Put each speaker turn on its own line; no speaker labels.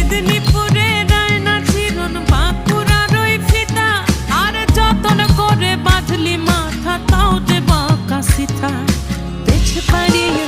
মেদিনীপুরে রায়না চিরন বাঁকুড়ার ওই ফিতা, আর যতন করে বাঁধলি মাথা তাও যে বাঁকা সিথা। পেছ পাড়িয়ে